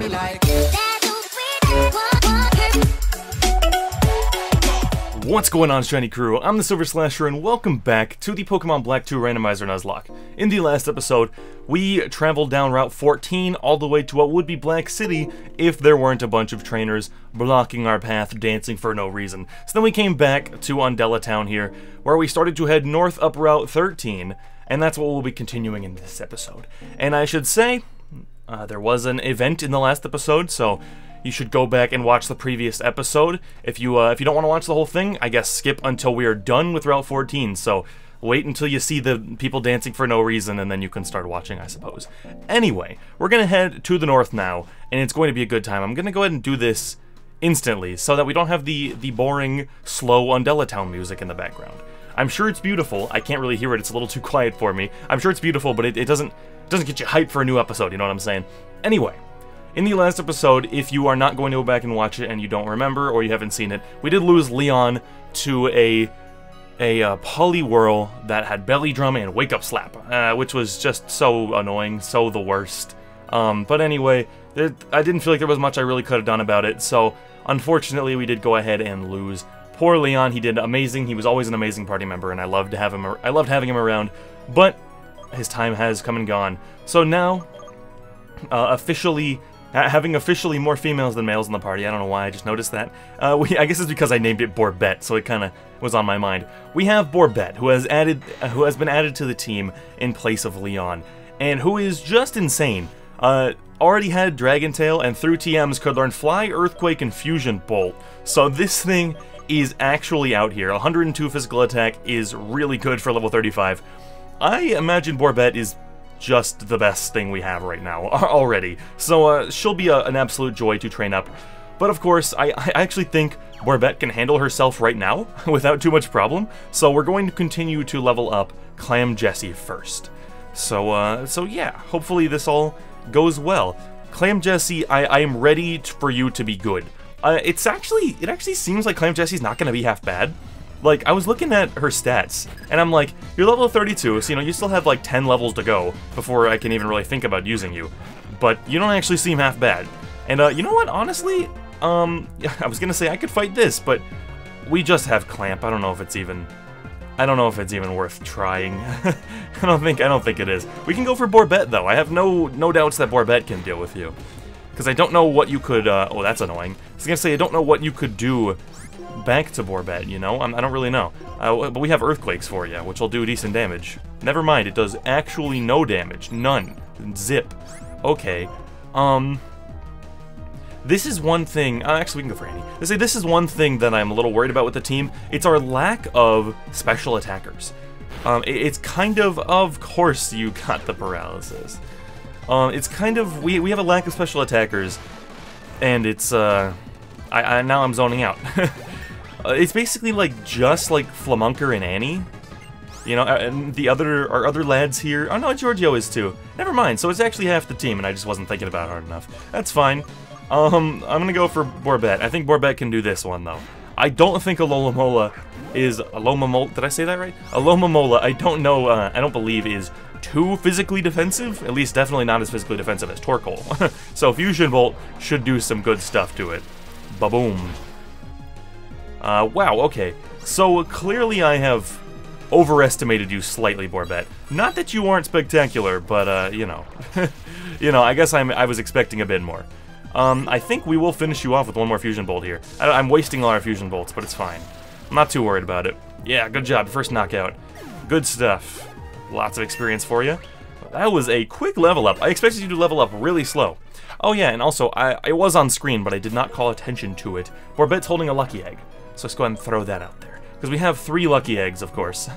me like. What's going on, Shiny Crew? I'm the TheSilverSlasher, and welcome back to the Pokemon Black 2 Randomizer Nuzlocke. In the last episode, we traveled down Route 14 all the way to what would be Black City if there weren't a bunch of trainers blocking our path, dancing for no reason. So then we came back to Undella Town here, where we started to head north up Route 13, and that's what we'll be continuing in this episode. And I should say, there was an event in the last episode, so you should go back and watch the previous episode. If you don't want to watch the whole thing, I guess skip until we are done with Route 14. So wait until you see the people dancing for no reason, and then you can start watching, I suppose. Anyway, we're going to head to the north now, and it's going to be a good time. I'm going to go ahead and do this instantly, so that we don't have the boring, slow Undella Town music in the background. I'm sure it's beautiful. I can't really hear it. It's a little too quiet for me. I'm sure it's beautiful, but it doesn't get you hyped for a new episode, you know what I'm saying? Anyway, in the last episode, if you are not going to go back and watch it and you don't remember or you haven't seen it, we did lose Leon to a Poliwhirl that had Belly Drum and Wake Up Slap, which was just so annoying, so the worst. But anyway, I didn't feel like there was much I really could have done about it, so unfortunately we did go ahead and lose. Poor Leon, he did amazing. He was always an amazing party member, and I loved having him around, but his time has come and gone. So now, having officially more females than males in the party. I don't know why, I just noticed that. I guess it's because I named it Borbette, so it kind of was on my mind. We have Borbette, who has been added to the team in place of Leon, and who is just insane. Already had Dragon Tail, and through TMs could learn Fly, Earthquake, and Fusion Bolt. So this thing is actually out here. 102 physical attack is really good for level 35. I imagine Borbette is just the best thing we have right now already. So she'll be an absolute joy to train up. But of course, I actually think Borbette can handle herself right now without too much problem. So we're going to continue to level up Clam Jessie first. So yeah, hopefully this all goes well. Clam Jessie, I am ready for you to be good. It actually seems like Clam Jessie's not going to be half bad. Like, I was looking at her stats, and I'm like, you're level 32, so, you know, you still have, like, 10 levels to go before I can even really think about using you. But you don't actually seem half bad. And, you know what, honestly, I was gonna say I could fight this, but we just have Clamp. I don't know if it's even worth trying. I don't think it is. We can go for Borbette, though. I have no doubts that Borbette can deal with you. Because I don't know what you could, oh, that's annoying. I was gonna say, I don't know what you could do back to Borbette, you know? I don't really know. But we have Earthquakes for you, which will do decent damage. Never mind, it does actually no damage. None. Zip. Okay. This is one thing... actually, we can go for Annie. This is one thing that I'm a little worried about with the team. It's our lack of special attackers. It's kind of course you got the paralysis. It's kind of... We have a lack of special attackers, and it's, now I'm zoning out. It's basically like just like Flamunker and Annie, you know, and our other lads here. Oh no, Giorgio is too. Never mind. So it's actually half the team, and I just wasn't thinking about it hard enough. That's fine. I'm gonna go for Borbette. I think Borbette can do this one though. I don't think Alomomola is Alomomola. Did I say that right? Alomomola. I don't know. I don't believe is too physically defensive. At least, definitely not as physically defensive as Torkoal. So Fusion Bolt should do some good stuff to it. Ba-boom. Wow, okay. So, clearly I have overestimated you slightly, Borbette. Not that you aren't spectacular, but, you know. You know, I guess I was expecting a bit more. I think we will finish you off with one more Fusion Bolt here. I'm wasting all our Fusion Bolts, but it's fine. I'm not too worried about it. Yeah, good job. First knockout. Good stuff. Lots of experience for you. That was a quick level up. I expected you to level up really slow. Oh yeah, and also, I was on screen, but I did not call attention to it. Borbette's holding a Lucky Egg. So let's go ahead and throw that out there. Because we have 3 Lucky Eggs, of course.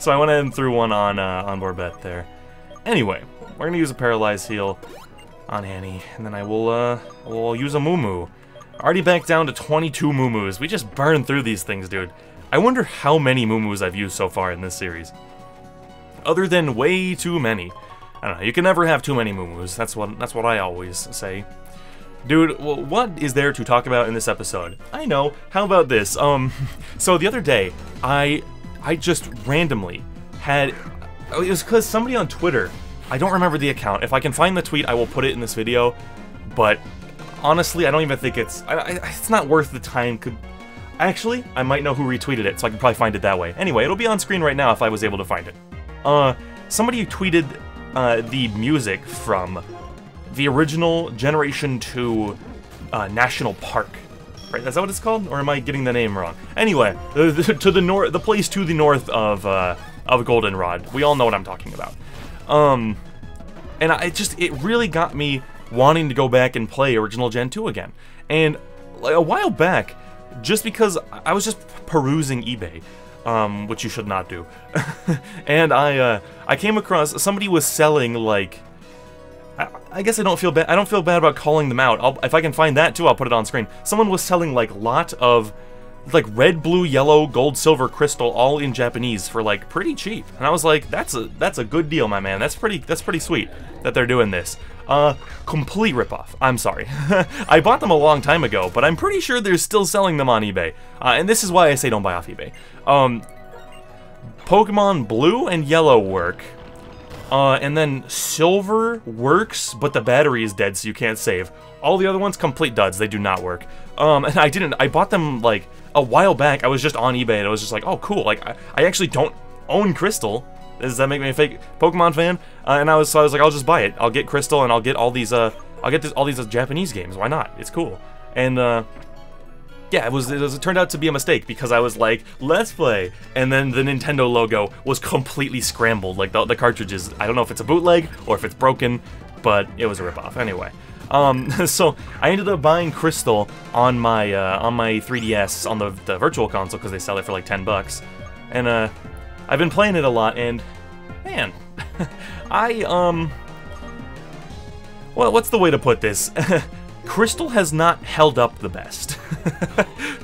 So I went ahead and threw one on Borbette there. Anyway, we're going to use a Paralyze Heal on Annie. And then I will use a Moo Moo. Already back down to 22 Moo Moos. We just burned through these things, dude. I wonder how many Moo Moos I've used so far in this series. Other than way too many. I don't know, you can never have too many Moo Moos. That's what I always say. Dude, well, what is there to talk about in this episode? I know, how about this? So the other day, I just randomly had... It was because somebody on Twitter, I don't remember the account. If I can find the tweet, I will put it in this video. but honestly, I don't even think it's not worth the time. Actually, I might know who retweeted it, so I can probably find it that way. Anyway, it'll be on screen right now if I was able to find it. Somebody tweeted the music from the original Generation 2 National Park. Right, is that what it's called? Or am I getting the name wrong? Anyway, to the north, the place to the north of Goldenrod. We all know what I'm talking about. And it really got me wanting to go back and play original Gen 2 again. And a while back, just because I was just perusing eBay, which you should not do, and I came across somebody was selling, like, I guess I don't feel bad about calling them out. If I can find that too, I'll put it on screen. Someone was selling like lot of like red, blue, yellow, gold, silver, crystal, all in Japanese for like pretty cheap. And I was like, that's a good deal, my man. That's pretty sweet that they're doing this. Complete ripoff. I'm sorry. I bought them a long time ago, but I'm pretty sure they're still selling them on eBay. And this is why I say don't buy off eBay. Pokemon Blue and Yellow work. And then Silver works, but the battery is dead, so you can't save. All the other ones, complete duds. They do not work. And I bought them, like, a while back. I was just on eBay, and I was just like, oh, cool. Like, I actually don't own Crystal. Does that make me a fake Pokemon fan? And I was like, I'll just buy it. I'll get Crystal, and I'll get all these, all these Japanese games. Why not? It's cool. And, yeah, it turned out to be a mistake, because I was like, let's play, and then the Nintendo logo was completely scrambled, like the cartridges. I don't know if it's a bootleg, or if it's broken, but it was a ripoff. Anyway, so I ended up buying Crystal on my 3DS, on the Virtual Console, because they sell it for like 10 bucks, and I've been playing it a lot, and, man, well, what's the way to put this? Crystal has not held up the best.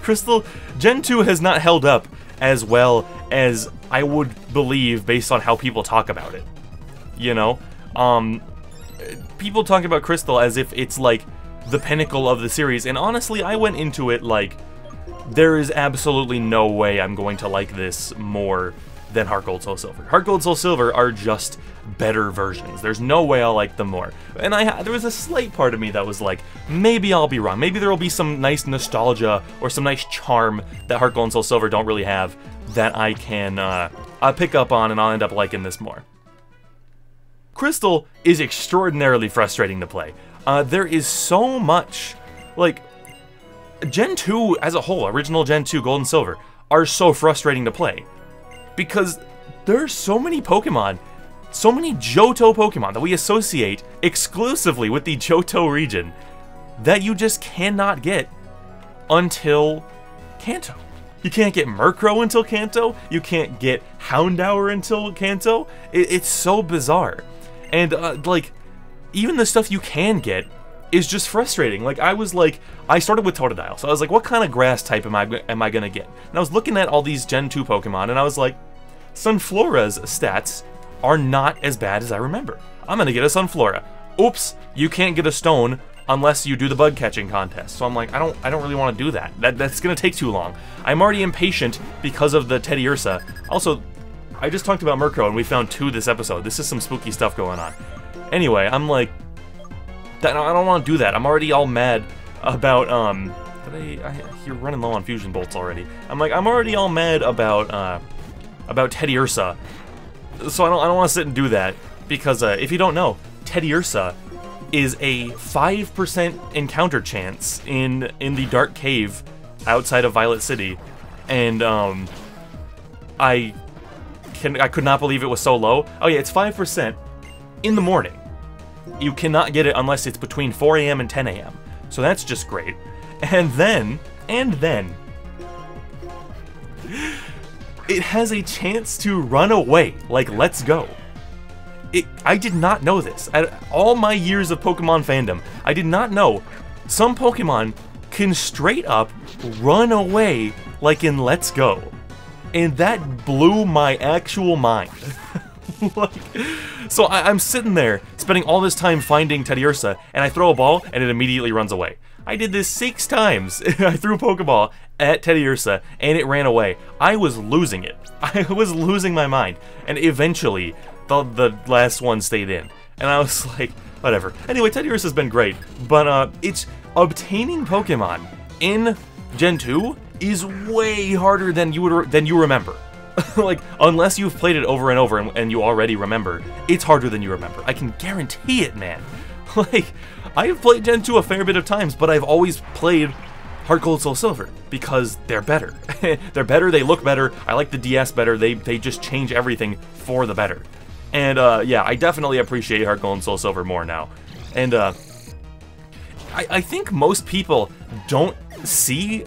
Crystal Gen 2 has not held up as well as I would believe based on how people talk about it. You know? People talk about Crystal as if it's like the pinnacle of the series, and honestly, I went into it like, there is absolutely no way I'm going to like this more than Heart Gold, Soul Silver. Heart Gold, Soul Silver are just better versions. There's no way I'll like them more. And there was a slight part of me that was like, maybe I'll be wrong. Maybe there will be some nice nostalgia or some nice charm that Heart Gold and Soul Silver don't really have that I can pick up on, and I'll end up liking this more. Crystal is extraordinarily frustrating to play. There is so much, like, Gen 2 as a whole, original Gen 2, Gold and Silver, are so frustrating to play. Because there's so many Pokemon, so many Johto Pokemon that we associate exclusively with the Johto region that you just cannot get until Kanto. You can't get Murkrow until Kanto, you can't get Houndour until Kanto. It's so bizarre. And, like, even the stuff you can get is just frustrating. Like, I started with Totodile, so I was like, what kind of grass type am I gonna get? And I was looking at all these Gen 2 Pokemon, and I was like, Sunflora's stats are not as bad as I remember. I'm gonna get a Sunflora. Oops, you can't get a stone unless you do the bug catching contest. So I'm like, I don't really want to do that. That's gonna take too long. I'm already impatient because of the Teddiursa. Also, I just talked about Murkrow, and we found 2 this episode. This is some spooky stuff going on. Anyway, I'm like, I don't want to do that. I'm already all mad about, you're running low on fusion bolts already. I'm already all mad about Teddiursa. So I don't want to sit and do that, because if you don't know, Teddiursa is a 5% encounter chance in the Dark Cave outside of Violet City, and I could not believe it was so low. Oh yeah, it's 5% in the morning. You cannot get it unless it's between 4 AM and 10 AM. So that's just great. And then, it has a chance to run away, like Let's Go. I did not know this. All my years of Pokemon fandom, I did not know some Pokemon can straight up run away like in Let's Go. And that blew my actual mind. So I'm sitting there, spending all this time finding Teddiursa, and I throw a ball, and it immediately runs away. I did this 6 times. I threw a Pokeball at Teddiursa, and it ran away. I was losing it. I was losing my mind. And eventually, the last one stayed in. And I was like, whatever. Anyway, Teddiurus has been great, but it's obtaining Pokemon in Gen 2 is way harder than you remember. Like, unless you've played it over and over and you already remember, it's harder than you remember. I can guarantee it, man. Like, I have played Gen 2 a fair bit of times, but I've always played Heart Gold, Soul Silver because they're better. They're better, they look better, I like the DS better, they just change everything for the better. And yeah, I definitely appreciate Heart Gold and Soul Silver more now. And I think most people don't see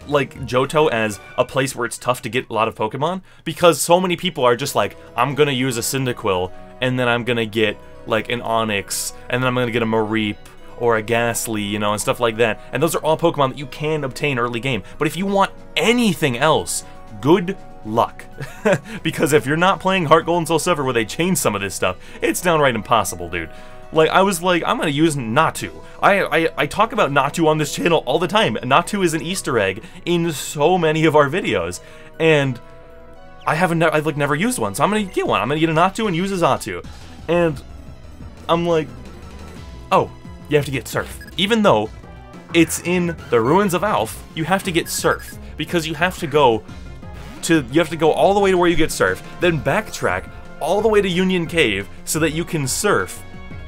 like Johto as a place where it's tough to get a lot of Pokemon, because so many people are just like, I'm gonna use a Cyndaquil, and then I'm gonna get like an Onix, and then I'm gonna get a Mareep, or a Ghastly, you know, and stuff like that. And those are all Pokemon that you can obtain early game. But if you want anything else, good luck. Because if you're not playing Heart Gold and Soul Silver where they change some of this stuff, it's downright impossible, dude. Like, I was like, I'm gonna use Natu. I talk about Natu on this channel all the time. Natu is an Easter egg in so many of our videos, and I've like never used one, so I'm gonna get one. I'm gonna get a Natu and use a Xatu. And I'm like, oh, you have to get Surf. Even though it's in the Ruins of Alph, you have to get Surf, because you have to go all the way to where you get Surf, then backtrack all the way to Union Cave so that you can surf.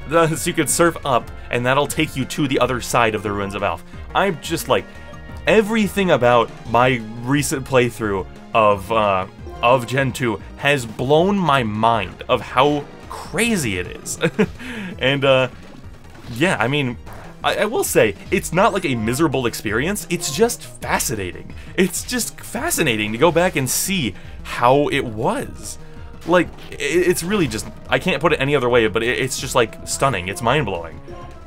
So you can surf up, and that'll take you to the other side of the Ruins of Alph. I'm just like, everything about my recent playthrough of Gen 2 has blown my mind of how crazy it is. And yeah, I mean, I will say, it's not like a miserable experience, it's just fascinating. It's just fascinating to go back and see how it was. Like, it's really just, I can't put it any other way, but it's just like stunning, it's mind-blowing.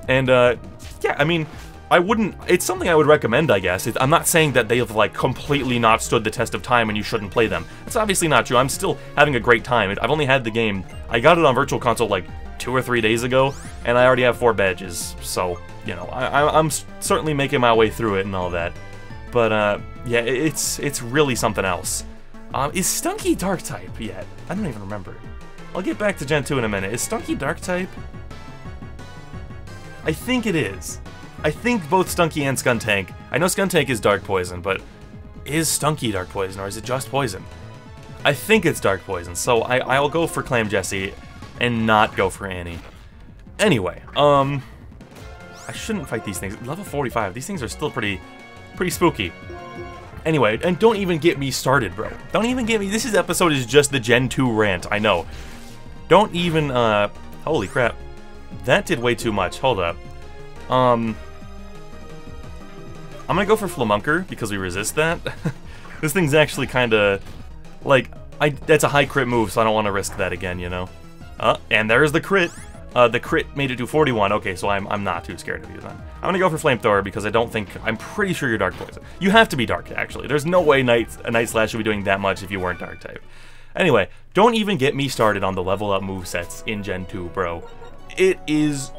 And yeah, I mean, it's something I would recommend, I guess. I'm not saying that they have like completely not stood the test of time and you shouldn't play them. That's obviously not true. I'm still having a great time. I've only had the game, I got it on Virtual Console like 2 or 3 days ago, and I already have 4 badges, so, you know, I'm certainly making my way through it and all that. But yeah, it's really something else. Is Stunky Dark-type yet? I don't even remember. I'll get back to Gen 2 in a minute. Is Stunky Dark-type? I think it is. I think both Stunky and Skuntank. I know Skuntank is Dark Poison, but is Stunky Dark Poison, or is it just Poison? I think it's Dark Poison, so I'll go for Clam Jessie and not go for Annie. Anyway, I shouldn't fight these things. Level 45, these things are still pretty spooky. Anyway, and don't even get me started, bro. Don't even get me. This episode is just the Gen 2 rant, I know. Don't even, holy crap. That did way too much. Hold up. I'm gonna go for Flamunker, because we resist that. This thing's actually kinda, like, that's a high crit move, so I don't want to risk that again, you know? And there's the crit. The crit made it to 41. Okay, so I'm not too scared of you then. I'm gonna go for Flamethrower because I'm pretty sure you're Dark Poison. You have to be Dark, actually. There's no way a Night Slash would be doing that much if you weren't Dark type. Anyway, don't even get me started on the level up movesets in Gen 2, bro. It is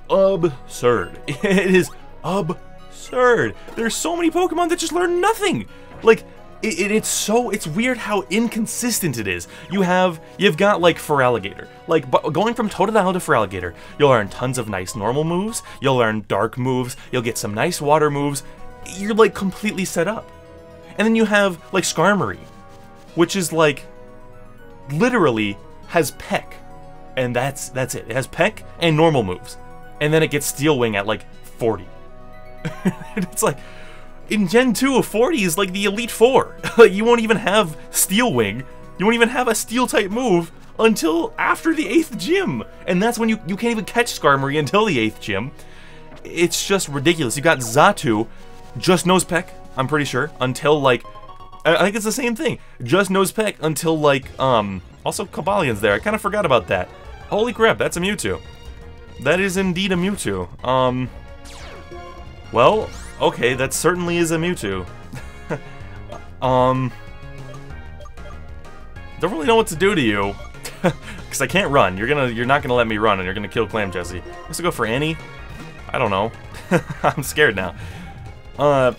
absurd. It is absurd. There's so many Pokemon that just learn nothing. Like, it's weird how inconsistent it is. You've got like Feraligatr. Like, going from Totodile to Feraligatr, you'll learn tons of nice normal moves, you'll learn dark moves, you'll get some nice water moves. You're like completely set up. And then you have like Skarmory, which is like literally has Peck. And that's it. It has Peck and normal moves. And then it gets Steel Wing at like 40. It's like, in Gen 2, 40 is like the Elite Four. Like, you won't even have Steel Wing. You won't even have a Steel-type move until after the 8th gym. And that's when you can't even catch Skarmory until the 8th gym. It's just ridiculous. You got Xatu, just knows Peck, I'm pretty sure, until like, I think it's the same thing. Just knows Peck until like, also Cobalion's there. I kind of forgot about that. Holy crap, that's a Mewtwo. That is indeed a Mewtwo. Well, okay, that certainly is a Mewtwo. Don't really know what to do to you. Because I can't run. You're not gonna let me run, and you're gonna kill Clam Jessie. Let's go for Annie? I don't know. I'm scared now. I'm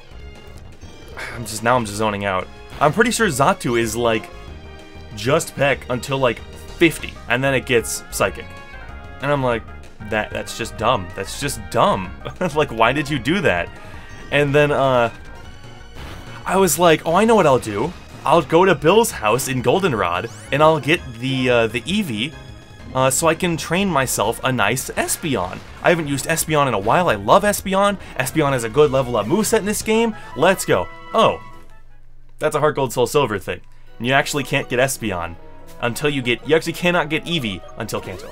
just zoning out. I'm pretty sure Xatu is like just Peck until like 50, and then it gets Psychic. And I'm like, That's just dumb. That's just dumb. Like, why did you do that? And then, I was like, oh, I know what I'll do. I'll go to Bill's house in Goldenrod, and I'll get the Eevee, so I can train myself a nice Espeon. I haven't used Espeon in a while. I love Espeon. Espeon has a good level up moveset in this game. Let's go. Oh, that's a Heart Gold Soul Silver thing. You actually can't get Espeon until you actually cannot get Eevee until Kanto.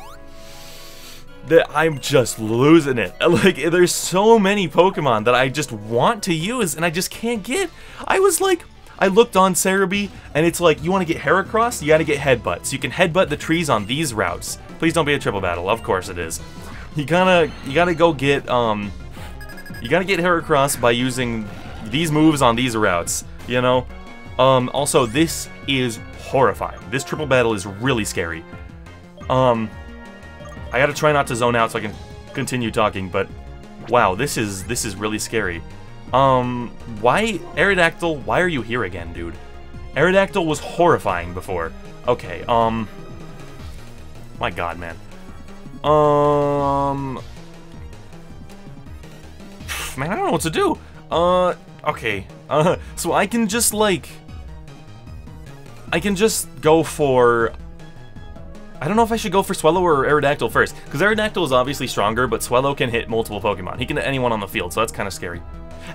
I'm just losing it. Like, there's so many Pokemon that I just want to use and I just can't get. I was like, I looked on Cerebi and it's like, you want to get Heracross, you gotta get Headbutt. So you can Headbutt the trees on these routes. Please don't be a triple battle. Of course it is. You gotta go get, you gotta get Heracross by using these moves on these routes, you know? Also, this is horrifying. This triple battle is really scary. I gotta try not to zone out so I can continue talking, but wow, this is really scary. Why, Aerodactyl, why are you here again, dude? Aerodactyl was horrifying before. Okay, my god, man. Man, I don't know what to do. Okay, so I can just, like, I can just go for, I don't know if I should go for Swellow or Aerodactyl first, because Aerodactyl is obviously stronger, but Swellow can hit multiple Pokemon. He can hit anyone on the field, so that's kind of scary.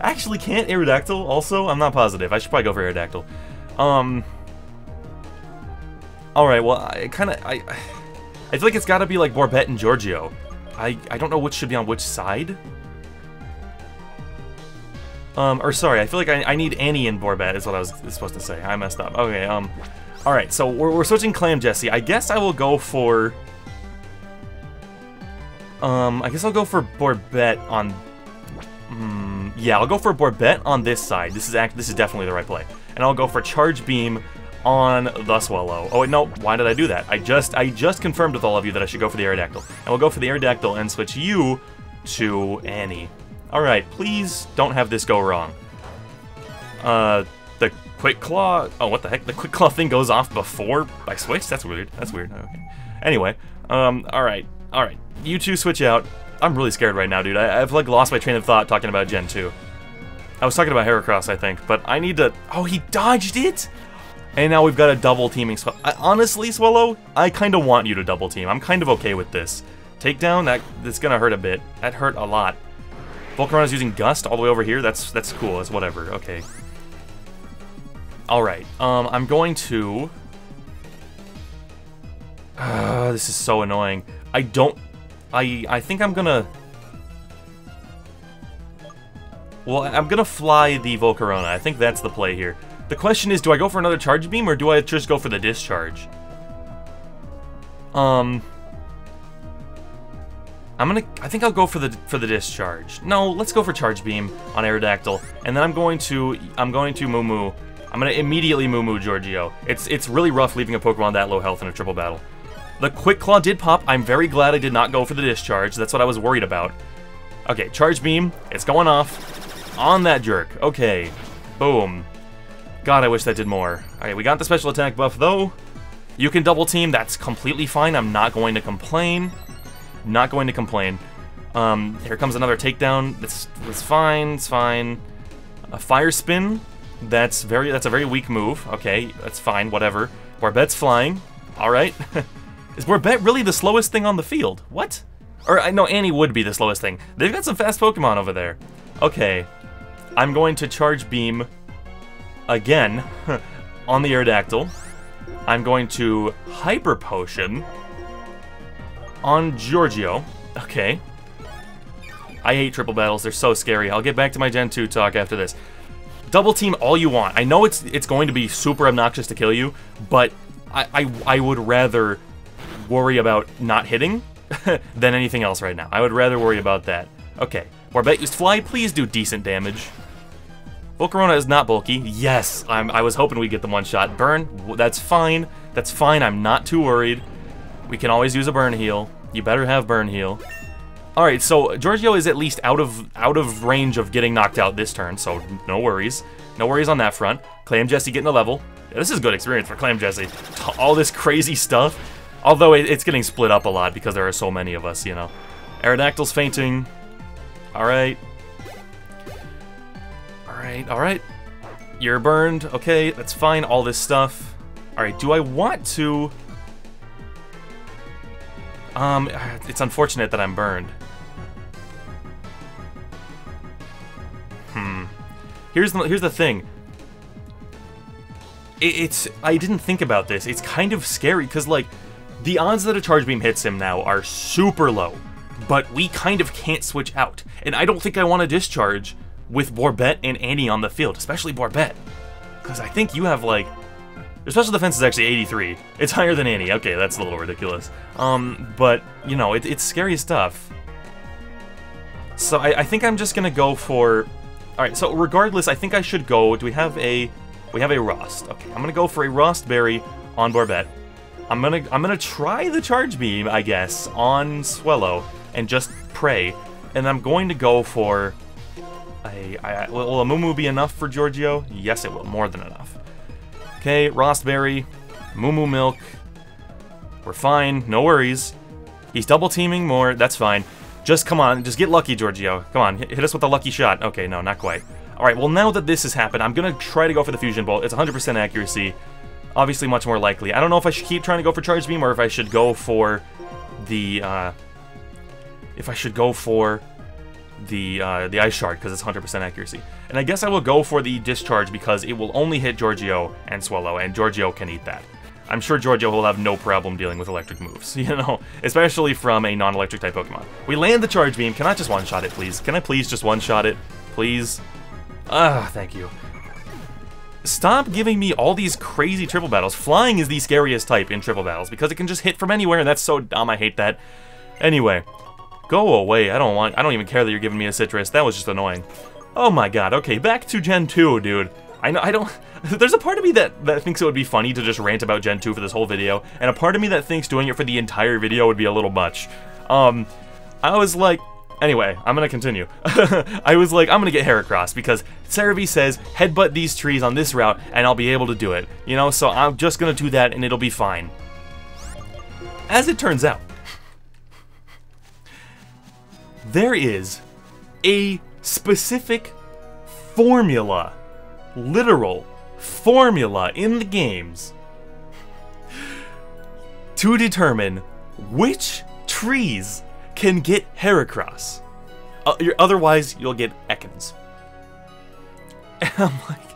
Actually, can't Aerodactyl also? I'm not positive. I should probably go for Aerodactyl. Alright, well, I feel like it's gotta be like Borbette and Giorgio. I don't know which should be on which side. Or sorry, I feel like I need Annie and Borbette is what I was supposed to say. I messed up. Okay, alright, so we're switching Clam Jessie. I guess I will go for... I guess I'll go for Borbette on... yeah, I'll go for Borbette on this side. This is definitely the right play. And I'll go for Charge Beam on the Swellow. Oh, wait, no, why did I do that? I just confirmed with all of you that I should go for the Aerodactyl. And we'll go for the Aerodactyl and switch you to Annie. Alright, please don't have this go wrong. The Quick Claw... Oh, what the heck? The Quick Claw thing goes off before I switch? That's weird. That's weird. Okay. Anyway, alright. You two switch out. I'm really scared right now, dude. I've, like, lost my train of thought talking about Gen 2. I was talking about Heracross, I think, but I need to... Oh, he dodged it? And now we've got a double teaming Swellow. Honestly, Swellow, I kind of want you to double team. I'm kind of okay with this. Takedown, that's gonna hurt a bit. That hurt a lot. Volcarona's using Gust all the way over here. That's cool. That's whatever. Okay. Alright. I'm going to... this is so annoying. I think I'm gonna... Well, I'm gonna fly the Volcarona. I think that's the play here. The question is, do I go for another Charge Beam, or do I just go for the Discharge? I think I'll go for the Discharge. No, let's go for Charge Beam on Aerodactyl, and then I'm going to Moo. I'm gonna immediately Moo Giorgio. It's really rough leaving a Pokemon that low health in a triple battle. The Quick Claw did pop. I'm very glad I did not go for the Discharge. That's what I was worried about. Okay, Charge Beam. It's going off on that jerk. Okay, boom. God, I wish that did more. Alright, we got the special attack buff though. You can double team. That's completely fine. I'm not going to complain. Not going to complain. Here comes another takedown. That's fine. It's fine. A Fire Spin. That's a very weak move. Okay, that's fine. Whatever. Borbette's flying. All right. Is Borbette really the slowest thing on the field? What? Or I know Annie would be the slowest thing. They've got some fast Pokemon over there. Okay. I'm going to Charge Beam again on the Aerodactyl. I'm going to Hyper Potion on Giorgio. Okay. I hate triple battles. They're so scary. I'll get back to my Gen 2 talk after this. Double team all you want. I know it's going to be super obnoxious to kill you, but I would rather worry about not hitting than anything else right now. I would rather worry about that. Okay. Borbette used Fly. Please do decent damage. Volcarona is not bulky. Yes, I was hoping we'd get the one-shot. Burn, that's fine. That's fine. I'm not too worried. We can always use a Burn Heal. You better have Burn Heal. Alright, so Giorgio is at least out of range of getting knocked out this turn, so no worries. No worries on that front. Clam Jessie getting a level. Yeah, this is good experience for Clam Jessie. All this crazy stuff. Although it's getting split up a lot because there are so many of us, you know. Aerodactyl's fainting. Alright. Alright, alright. You're burned. Okay, that's fine. All this stuff. Alright, do I want to... It's unfortunate that I'm burned. Here's the thing. I didn't think about this. It's kind of scary, because, like, the odds that a Charge Beam hits him now are super low. But we kind of can't switch out. And I don't think I want to discharge with Borbette and Annie on the field, especially Borbette. Because I think you have, like... Your special defense is actually 83. It's higher than Annie. Okay, that's a little ridiculous. But, you know, it's scary stuff. So I think I'm just gonna go for... Alright, so regardless, I think I should go... Do we have a... We have a Rost. Okay, I'm gonna go for a Rost Berry on Borbette. I'm gonna try the Charge Beam, I guess, on Swellow, and just pray. And I'm going to go for... Will a Moo Moo be enough for Giorgio? Yes, it will. More than enough. Okay, Rost Berry, Moo Moo Milk. We're fine. No worries. He's double teaming more. That's fine. Just come on. Just get lucky, Giorgio. Come on. Hit us with a lucky shot. Okay, no, not quite. Alright, well, now that this has happened, I'm going to try to go for the Fusion Bolt. It's 100% accuracy. Obviously, much more likely. I don't know if I should keep trying to go for Charge Beam or if I should go for the, the Ice Shard, because it's 100% accuracy. And I guess I will go for the Discharge because it will only hit Giorgio and Swellow, and Giorgio can eat that. I'm sure Giorgio will have no problem dealing with electric moves, you know, especially from a non-electric type Pokemon. We land the Charge Beam. Can I just one-shot it, please? Can I please just one-shot it? Please? Thank you. Stop giving me all these crazy triple battles. Flying is the scariest type in triple battles because it can just hit from anywhere, and that's so dumb. I hate that. Anyway, go away. I don't even care that you're giving me a Citrus. That was just annoying. Oh my god. Okay, back to Gen 2, dude. I don't... There's a part of me that thinks it would be funny to just rant about Gen 2 for this whole video, and a part of me that thinks doing it for the entire video would be a little much. I was like... Anyway, I'm gonna continue. I was like, I'm gonna get Heracross, because Cerebi says, headbutt these trees on this route, and I'll be able to do it. You know, so I'm just gonna do that, and it'll be fine. As it turns out, there is a specific formula, literal formula in the games to determine which trees can get Heracross. Otherwise, you'll get Ekans. And I'm like,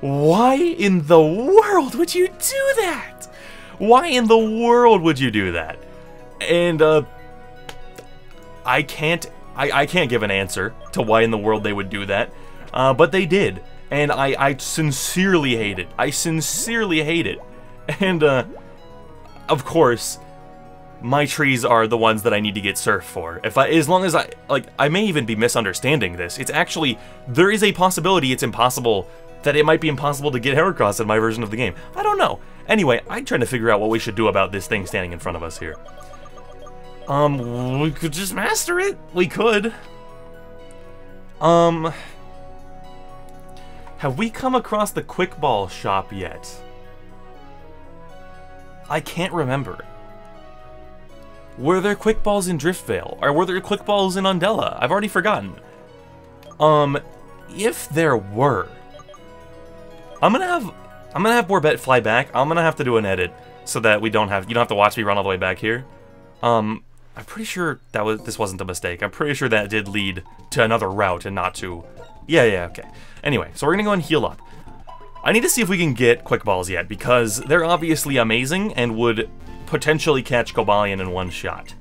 why in the world would you do that? Why in the world would you do that? And, I can't give an answer to why in the world they would do that, but they did. And I sincerely hate it. I sincerely hate it. And, of course, my trees are the ones that I need to get Surf for. As long as I may even be misunderstanding this. It's actually, there is a possibility it's impossible, that it might be impossible to get Heracross in my version of the game. I don't know. Anyway, I'm trying to figure out what we should do about this thing standing in front of us here. We could just master it. We could. Have we come across the Quick Ball shop yet? I can't remember. Were there Quick Balls in Driftvale? Or were there Quick Balls in Undella? I've already forgotten. If there were, I'm gonna have Borbette fly back. I'm gonna have to do an edit so that you don't have to watch me run all the way back here. I'm pretty sure this wasn't a mistake. I'm pretty sure that did lead to another route and not to... Yeah, okay. Anyway, so we're gonna go and heal up. I need to see if we can get Quick Balls yet, because they're obviously amazing and would potentially catch Cobalion in one shot.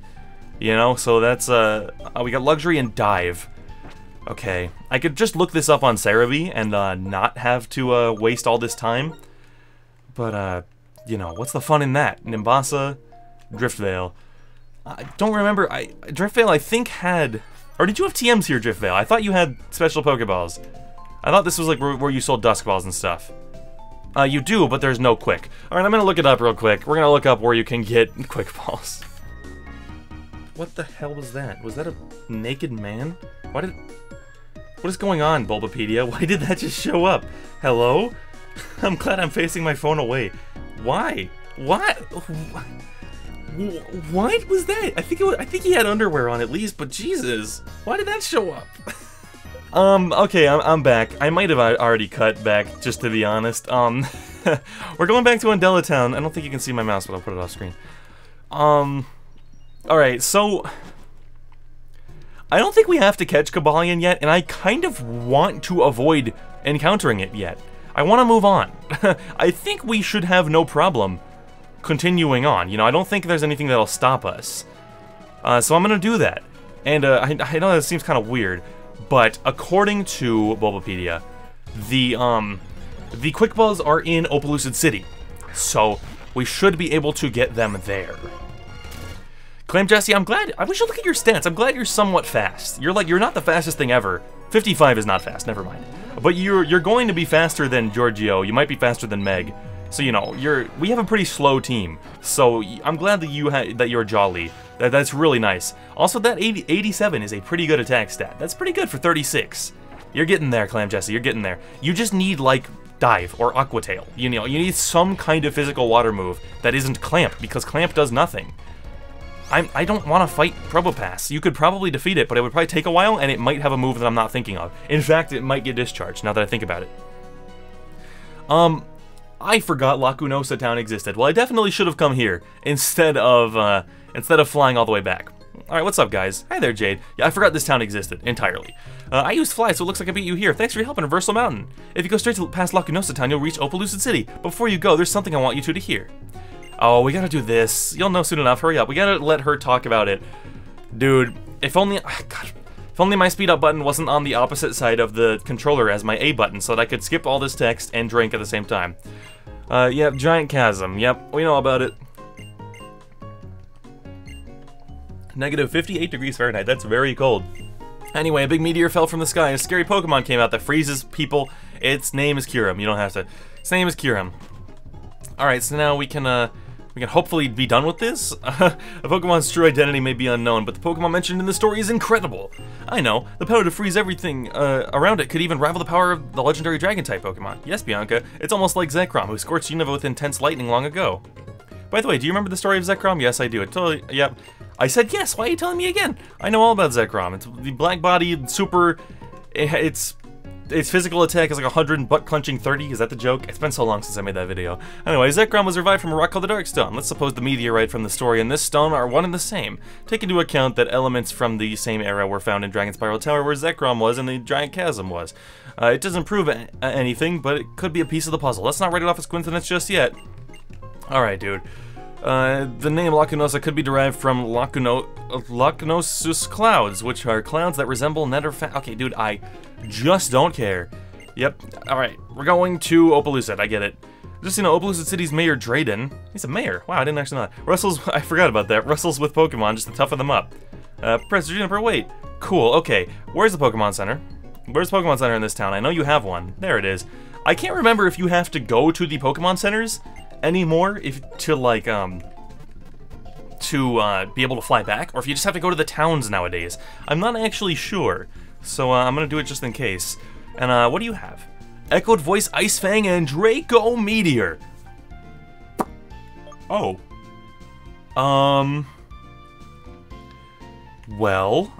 You know, so that's, we got Luxury and Dive. Okay, I could just look this up on Cerebi and, not have to, waste all this time. But, you know, what's the fun in that? Nimbasa, Driftvale. I don't remember, Driftvale I think had... Or did you have TMs here, Driftvale? I thought you had special Pokeballs. I thought this was like where you sold Dusk Balls and stuff. You do, but there's no Quick. Alright, I'm gonna look it up real quick. We're gonna look up where you can get Quick Balls. What the hell was that? Was that a naked man? What is going on, Bulbapedia? Why did that just show up? Hello? I'm glad I'm facing my phone away. Why? What? What was that? I think he had underwear on at least, but Jesus, why did that show up? Okay, I'm back. I might have already cut back, just to be honest. We're going back to Undella Town. I don't think you can see my mouse, but I'll put it off screen. Alright, so I don't think we have to catch Cobalion yet, and I kind of want to avoid encountering it yet. I want to move on. I think we should have no problem continuing on. You know, I don't think there's anything that'll stop us. So I'm gonna do that. And I know that seems kind of weird, but according to Bulbapedia, the Quick Balls are in Opelucid City, so we should be able to get them there. Clam Jesse, I'm glad. I wish you look at your stats. I'm glad you're somewhat fast. You're not the fastest thing ever. 55 is not fast. Never mind. But you're going to be faster than Giorgio. You might be faster than Meg. So you know we have a pretty slow team. So I'm glad that you're jolly. That's really nice. Also, that 87 is a pretty good attack stat. That's pretty good for 36. You're getting there, Clam Jesse. You're getting there. You just need like Dive or Aqua Tail. You know, you need some kind of physical water move that isn't Clamp, because Clamp does nothing. I don't want to fight Probopass. You could probably defeat it, but it would probably take a while, and it might have a move that I'm not thinking of. In fact, it might get discharged, now that I think about it. I forgot Lacunosa Town existed. Well, I definitely should have come here, instead of flying all the way back. Alright, what's up, guys? Hi there, Jade. Yeah, I forgot this town existed, entirely. I used Fly, so it looks like I beat you here. Thanks for your help in Reversal Mountain. If you go straight past Lacunosa Town, you'll reach Opelucid City. Before you go, there's something I want you two to hear. Oh, we gotta do this. You'll know soon enough. Hurry up. We gotta let her talk about it. Dude, if only... God, if only my speed up button wasn't on the opposite side of the controller as my A button, so that I could skip all this text and drink at the same time. Yep, giant chasm. Yep, we know about it. Negative 58 degrees Fahrenheit. That's very cold. Anyway, a big meteor fell from the sky. A scary Pokemon came out that freezes people. Its name is Kyurem. You don't have to. Its name is Kyurem. Alright, so now we can hopefully be done with this. A Pokemon's true identity may be unknown, but the Pokemon mentioned in the story is incredible. I know, the power to freeze everything around it could even rival the power of the legendary Dragon-type Pokemon. Yes, Bianca, it's almost like Zekrom, who scorched Unova with intense lightning long ago. By the way, do you remember the story of Zekrom? Yes, I do. Yep. I said yes, why are you telling me again? I know all about Zekrom. It's the black-bodied, super... Its physical attack is like 100 and butt-clenching 30. Is that the joke? It's been so long since I made that video. Anyway, Zekrom was revived from a rock called the Darkstone. Let's suppose the meteorite from the story and this stone are one and the same. Take into account that elements from the same era were found in Dragon Spiral Tower where Zekrom was and the Giant Chasm was. It doesn't prove anything, but it could be a piece of the puzzle. Let's not write it off as coincidence just yet. Alright, dude. The name Lacunosa could be derived from Lacunosus clouds, which are clouds that resemble nether Okay, dude, I just don't care. Yep, alright, we're going to Opelucid, I get it. Just, you know, Opelucid City's mayor, Drayden. He's a mayor. Wow, I didn't actually know that. I forgot about that. Wrestles with Pokemon just to toughen them up. Press Juniper, wait. Cool, okay. Where's the Pokemon Center? Where's the Pokemon Center in this town? I know you have one. There it is. I can't remember if you have to go to the Pokemon Centers anymore to be able to fly back, or if you just have to go to the towns nowadays. I'm not actually sure, so I'm gonna do it just in case. And what do you have? Echoed Voice, Ice Fang, and Draco Meteor. Oh. Well,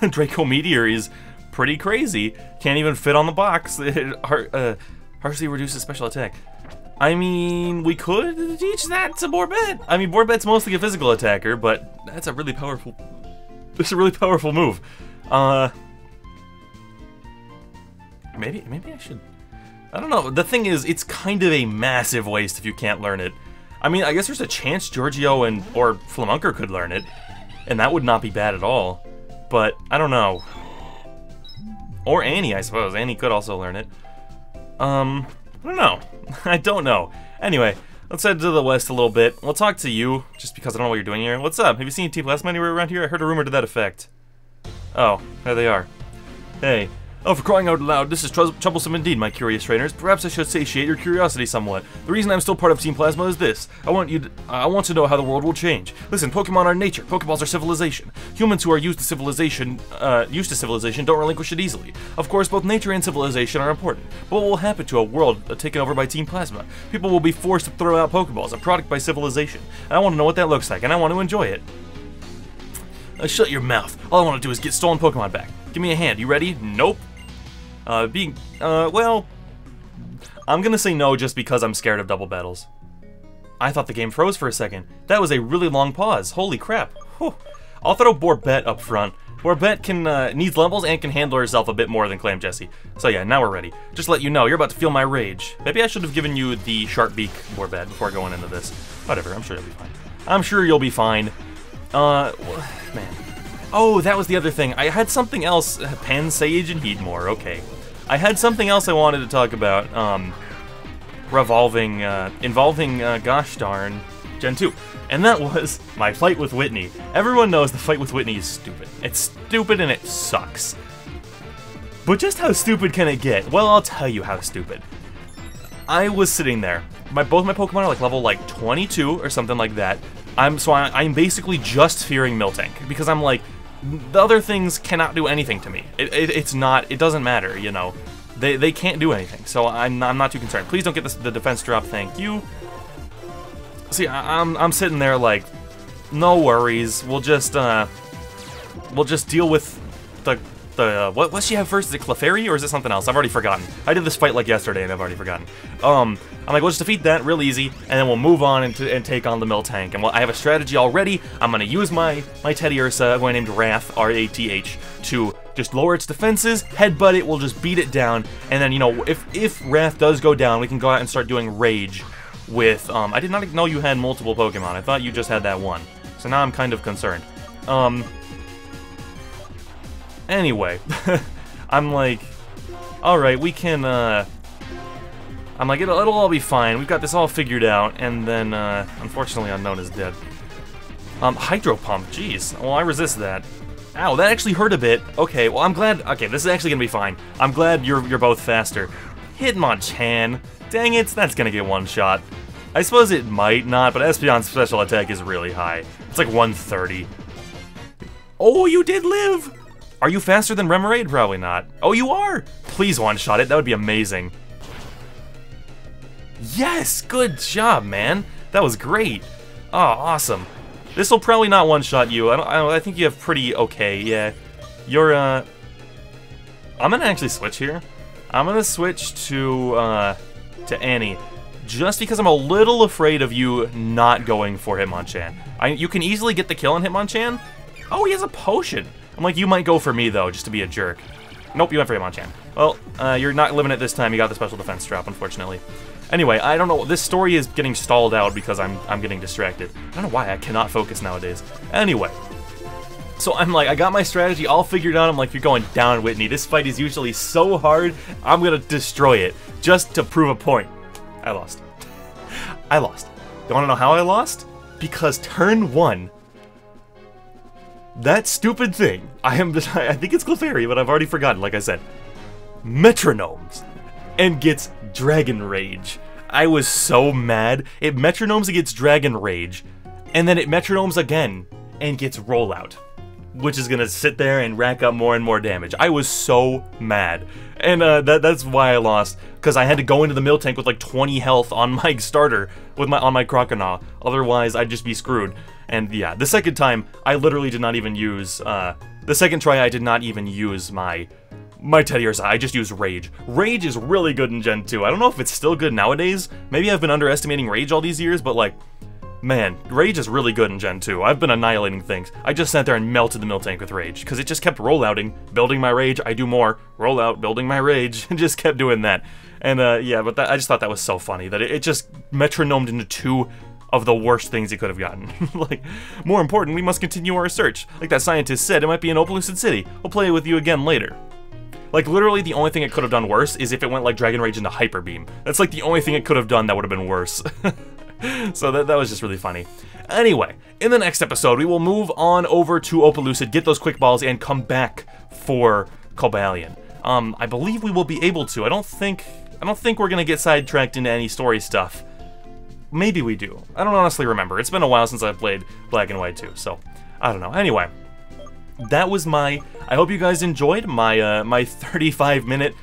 Draco Meteor is pretty crazy. Can't even fit on the box. It harshly reduces special attack. I mean, we could teach that to Borbet. I mean, Borbet's mostly a physical attacker, but that's a really powerful... It's a really powerful move. Maybe I should... I don't know. The thing is, it's kind of a massive waste if you can't learn it. I mean, I guess there's a chance Giorgio or Flamunker could learn it, and that would not be bad at all. But, I don't know. Or Annie, I suppose. Annie could also learn it. I don't know. I don't know. Anyway, let's head to the west a little bit. We'll talk to you, just because I don't know what you're doing here. What's up? Have you seen Team Plasma anywhere around here? I heard a rumor to that effect. Oh, there they are. Hey, Oh, for crying out loud, this is troublesome indeed, my curious trainers. Perhaps I should satiate your curiosity somewhat. The reason I'm still part of Team Plasma is this. I want to know how the world will change. Listen, Pokemon are nature. Pokeballs are civilization. Humans who are used to civilization don't relinquish it easily. Of course, both nature and civilization are important. But what will happen to a world taken over by Team Plasma? People will be forced to throw out Pokeballs, a product by civilization. And I want to know what that looks like, and I want to enjoy it. Shut your mouth. All I want to do is get stolen Pokemon back. Give me a hand. You ready? Nope. Well, I'm gonna say no just because I'm scared of double battles. I thought the game froze for a second. That was a really long pause. Holy crap. Whew. I'll throw Borbette up front. Borbette needs levels and can handle herself a bit more than Clam Jessie. So yeah, now we're ready. Just to let you know, you're about to feel my rage. Maybe I should have given you the Sharp Beak Borbette before going into this. Whatever, I'm sure you'll be fine. I'm sure you'll be fine. Man. Oh, that was the other thing. I had something else. Pansage and Heatmore, okay. I had something else I wanted to talk about, involving, gosh darn, Gen 2. And that was my fight with Whitney. Everyone knows the fight with Whitney is stupid. It's stupid and it sucks. But just how stupid can it get? Well, I'll tell you how stupid. I was sitting there. Both my Pokemon are like level 22 or something like that. I'm basically just fearing Miltank because I'm like, the other things cannot do anything to me. It doesn't matter, you know. They can't do anything, so I'm not too concerned. Please don't get the defense drop, thank you. See, I'm sitting there like, no worries. We'll just deal with what's she have first? Is it Clefairy or is it something else? I've already forgotten. I did this fight like yesterday and I've already forgotten. I'm like, we'll just defeat that real easy, and then we'll move on and take on the Miltank. And I have a strategy already. I'm gonna use my Teddy Ursa, who I named Wrath, R-A-T-H, to just lower its defenses, headbutt it, we'll just beat it down, and then, you know, if Wrath does go down, we can go out and start doing Rage with, I did not know you had multiple Pokemon. I thought you just had that one. So now I'm kind of concerned. Anyway, I'm like, alright, we can, I'm like, it'll all be fine. We've got this all figured out, and then, unfortunately, Unknown is dead. Hydro Pump, jeez. Well, I resist that. Ow, that actually hurt a bit. Okay, well, I'm glad, okay, this is actually gonna be fine. I'm glad you're both faster. Hitmonchan. Dang it, that's gonna get one shot. I suppose it might not, but Espeon's special attack is really high. It's like 130. Oh, you did live! Are you faster than Remoraid? Probably not. Oh, you are! Please one-shot it, that would be amazing. Yes! Good job, man! That was great! Oh, awesome. This will probably not one-shot you. I think you have pretty okay, yeah. You're, I'm gonna actually switch here. I'm gonna switch to Annie. Just because I'm a little afraid of you not going for Hitmonchan. You can easily get the kill on Hitmonchan. Oh, he has a potion! I'm like, you might go for me, though, just to be a jerk. Nope, you went for Hitmonchan. Well, you're not living it this time. You got the special defense drop, unfortunately. Anyway, I don't know. This story is getting stalled out because I'm getting distracted. I don't know why I cannot focus nowadays. Anyway. So I'm like, I got my strategy all figured out. I'm like, you're going down, Whitney. This fight is usually so hard, I'm gonna destroy it. Just to prove a point. I lost. I lost. You wanna know how I lost? Because turn 1... that stupid thing, I think it's Clefairy, but I've already forgotten, like I said. Metronomes. And gets Dragon Rage. I was so mad. It Metronomes against Dragon Rage. And then it Metronomes again and gets Rollout. Which is gonna sit there and rack up more and more damage. I was so mad. And that's why I lost. Because I had to go into the Miltank with like 20 health on my starter on my Croconaw. Otherwise, I'd just be screwed. And yeah, the second time, I literally did not even use, the second try, I did not even use my Teddy Ursa. I just used Rage. Rage is really good in Gen 2. I don't know if it's still good nowadays. Maybe I've been underestimating Rage all these years, but like, man, Rage is really good in Gen 2. I've been annihilating things. I just sat there and melted the Miltank with Rage, because it just kept rollouting, building my Rage, I do more, rollout, building my Rage, and just kept doing that. And yeah, but I just thought that was so funny, that it just metronomed into 2 of the worst things he could have gotten. Like, more important, we must continue our search. Like that scientist said, it might be an Opelucid City. We'll play with you again later. Like, literally, the only thing it could have done worse is if it went, like, Dragon Rage into Hyper Beam. That's, like, the only thing it could have done that would have been worse. So that was just really funny. Anyway, in the next episode, we will move on over to Opelucid, get those Quick Balls, and come back for Cobalion. I believe we will be able to. I don't think we're gonna get sidetracked into any story stuff. Maybe we do. I don't honestly remember. It's been a while since I've played Black and White 2, so I don't know. Anyway, that was my... I hope you guys enjoyed my my 35-minute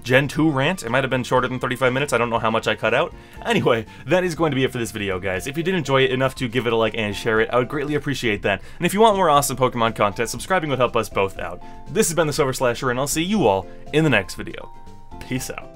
Gen 2 rant. It might have been shorter than 35 minutes. I don't know how much I cut out. Anyway, that is going to be it for this video, guys. If you did enjoy it enough to give it a like and share it, I would greatly appreciate that. And if you want more awesome Pokemon content, subscribing would help us both out. This has been TheSilverSlasher, and I'll see you all in the next video. Peace out.